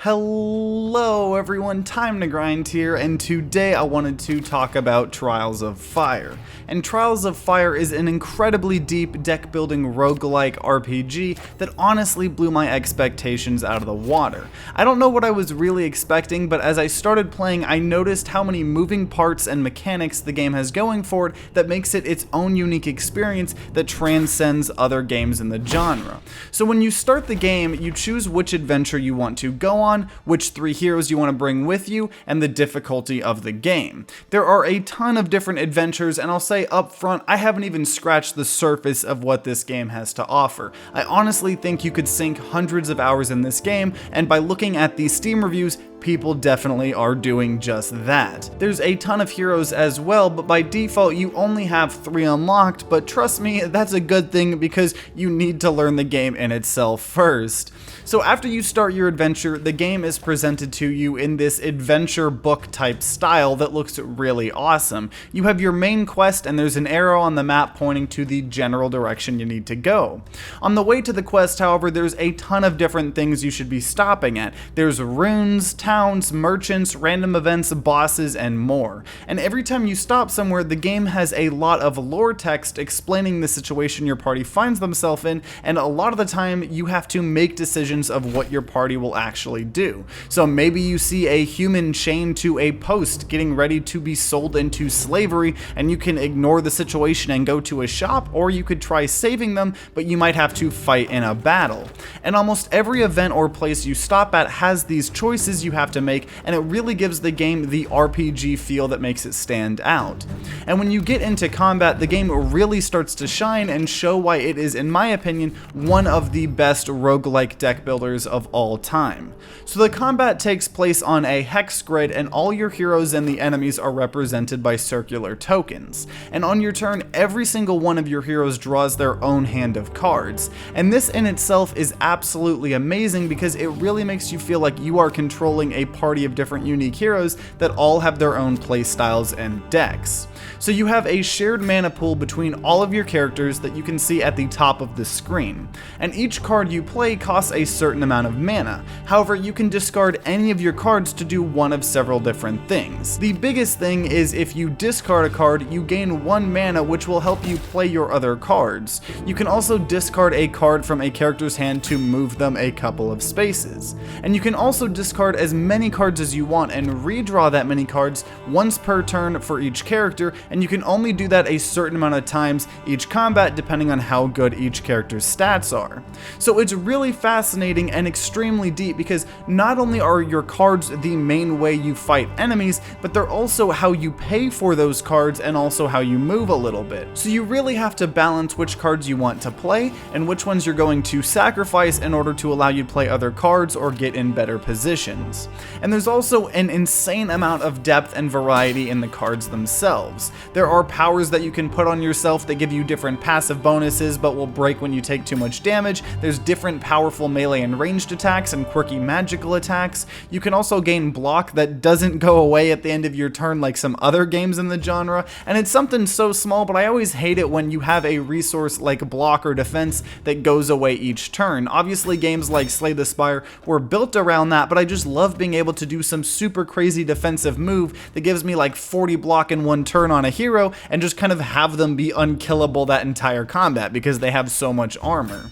Hello everyone, TimeToGrind here, and today I wanted to talk about Trials of Fire. And Trials of Fire is an incredibly deep deck-building roguelike RPG that honestly blew my expectations out of the water. I don't know what I was really expecting, but as I started playing, I noticed how many moving parts and mechanics the game has going for it that makes it its own unique experience that transcends other games in the genre. So when you start the game, you choose which adventure you want to go on, which 3 heroes you want to bring with you, and the difficulty of the game. There are a ton of different adventures, and I'll say up front, I haven't even scratched the surface of what this game has to offer. I honestly think you could sink hundreds of hours in this game, and by looking at the Steam reviews, people definitely are doing just that. There's a ton of heroes as well, but by default you only have 3 unlocked, but trust me, that's a good thing because you need to learn the game in itself first. So after you start your adventure, the game is presented to you in this adventure book type style that looks really awesome. You have your main quest and there's an arrow on the map pointing to the general direction you need to go. On the way to the quest, however, there's a ton of different things you should be stopping at. There's runes, towns, merchants, random events, bosses, and more. And every time you stop somewhere, the game has a lot of lore text explaining the situation your party finds themselves in, and a lot of the time you have to make decisions of what your party will actually do. So maybe you see a human chained to a post getting ready to be sold into slavery, and you can ignore the situation and go to a shop, or you could try saving them, but you might have to fight in a battle. And almost every event or place you stop at has these choices you have to make, and it really gives the game the RPG feel that makes it stand out. And when you get into combat, the game really starts to shine and show why it is, in my opinion, one of the best roguelike deck builders of all time. So the combat takes place on a hex grid, and all your heroes and the enemies are represented by circular tokens. And on your turn, every single one of your heroes draws their own hand of cards. And this in itself is absolutely amazing because it really makes you feel like you are controlling a party of different unique heroes that all have their own playstyles and decks. So you have a shared mana pool between all of your characters that you can see at the top of the screen. And each card you play costs a certain amount of mana. However, you can discard any of your cards to do one of several different things. The biggest thing is if you discard a card, you gain 1 mana, which will help you play your other cards. You can also discard a card from a character's hand to move them a couple of spaces. And you can also discard as many cards as you want and redraw that many cards once per turn for each character, and you can only do that a certain amount of times each combat depending on how good each character's stats are. So it's really fascinating and extremely deep because not only are your cards the main way you fight enemies, but they're also how you pay for those cards and also how you move a little bit. So you really have to balance which cards you want to play and which ones you're going to sacrifice in order to allow you to play other cards or get in better positions. And there's also an insane amount of depth and variety in the cards themselves. There are powers that you can put on yourself that give you different passive bonuses but will break when you take too much damage. There's different powerful melee and ranged attacks and quirky magical attacks. You can also gain block that doesn't go away at the end of your turn like some other games in the genre, and it's something so small, but I always hate it when you have a resource like block or defense that goes away each turn. Obviously games like Slay the Spire were built around that, but I just love being able to do some super crazy defensive move that gives me like 40 block in 1 turn on a hero and just kind of have them be unkillable that entire combat because they have so much armor.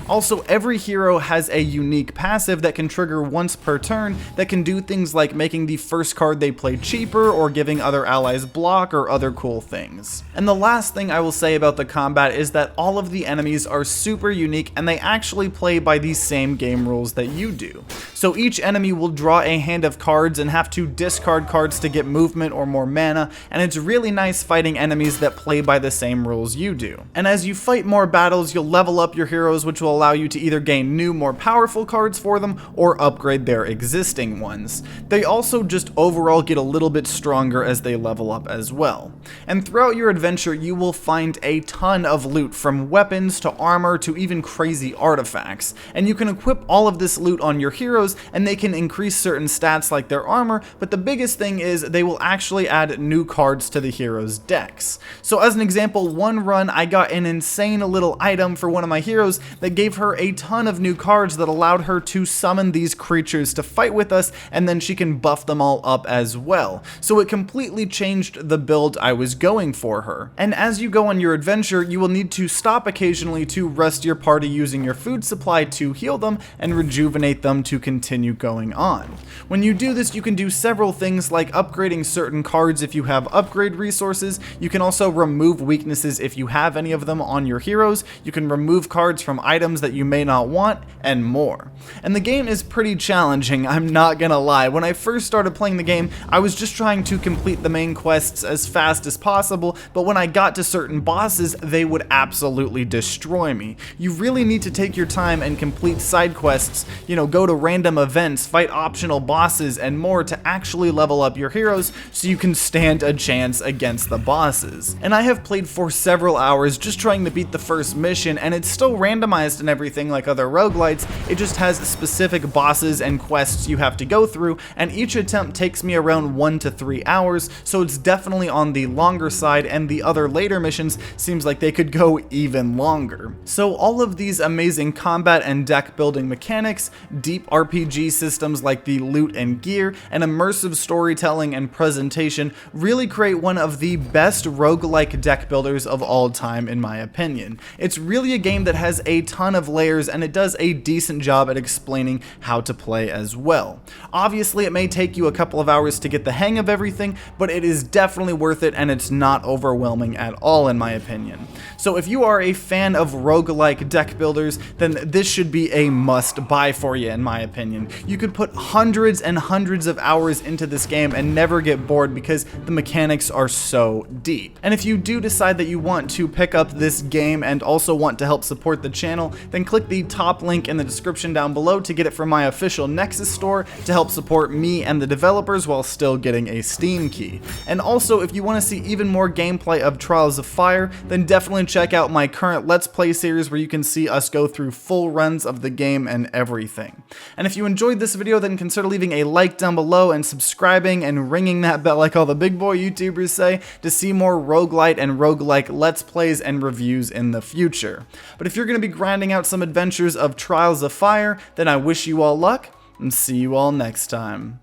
Also, every hero has a unique passive that can trigger once per turn that can do things like making the first card they play cheaper or giving other allies block or other cool things. And the last thing I will say about the combat is that all of the enemies are super unique and they actually play by the same game rules that you do. So each enemy will draw a hand of cards and have to discard cards to get movement or more mana, and it's really nice fighting enemies that play by the same rules you do. And as you fight more battles, you'll level up your heroes, which will allow you to either gain new, more powerful cards for them or upgrade their existing ones. They also just overall get a little bit stronger as they level up as well. And throughout your adventure, you will find a ton of loot, from weapons to armor to even crazy artifacts. And you can equip all of this loot on your heroes and they can increase certain stats like their armor, but the biggest thing is they will actually add new cards to the heroes' decks. So as an example, one run I got an insane little item for one of my heroes that gave her a ton of new cards that allowed her to summon these creatures to fight with us, and then she can buff them all up as well. So it completely changed the build I was going for her. And as you go on your adventure, you will need to stop occasionally to rest your party using your food supply to heal them and rejuvenate them to continue going on. When you do this, you can do several things like upgrading certain cards if you have upgrade resources. You can also remove weaknesses if you have any of them on your heroes. You can remove cards from items that you may not want, and more. And the game is pretty challenging, I'm not gonna lie. When I first started playing the game, I was just trying to complete the main quests as fast as possible, but when I got to certain bosses, they would absolutely destroy me. You really need to take your time and complete side quests, go to random events, fight optional bosses, and more to actually level up your heroes so you can stand a chance against the bosses. And I have played for several hours just trying to beat the first mission, and it's still randomized and everything like other roguelites. It just has specific bosses and quests you have to go through, and each attempt takes me around 1 to 3 hours, so it's definitely on the longer side, and the other later missions seems like they could go even longer. So all of these amazing combat and deck building mechanics, deep RPG systems like the loot and gear, and immersive storytelling and presentation really create one of the best roguelike deck builders of all time in my opinion. It's really a game that has a ton of layers, and it does a decent job at explaining how to play as well. Obviously it may take you a couple of hours to get the hang of everything, but it is definitely worth it, and it's not overwhelming at all in my opinion. So if you are a fan of roguelike deck builders, then this should be a must buy for you in my opinion. You could put hundreds and hundreds of hours into this game and never get bored because the mechanics are so deep. And if you do decide that you want to pick up this game and also want to help support the channel, then click the top link in the description down below to get it from my official Nexus store to help support me and the developers while still getting a Steam key. And also, if you want to see even more gameplay of Trials of Fire, then definitely check out my current Let's Play series where you can see us go through full runs of the game and everything. And if you enjoyed this video, then consider leaving a like down below and subscribing and ringing that bell like all the big boy YouTubers say to see more roguelite and roguelike Let's Plays and reviews in the future. But if you're going to be grinding out some adventures of Trials of Fire, then I wish you all luck and see you all next time.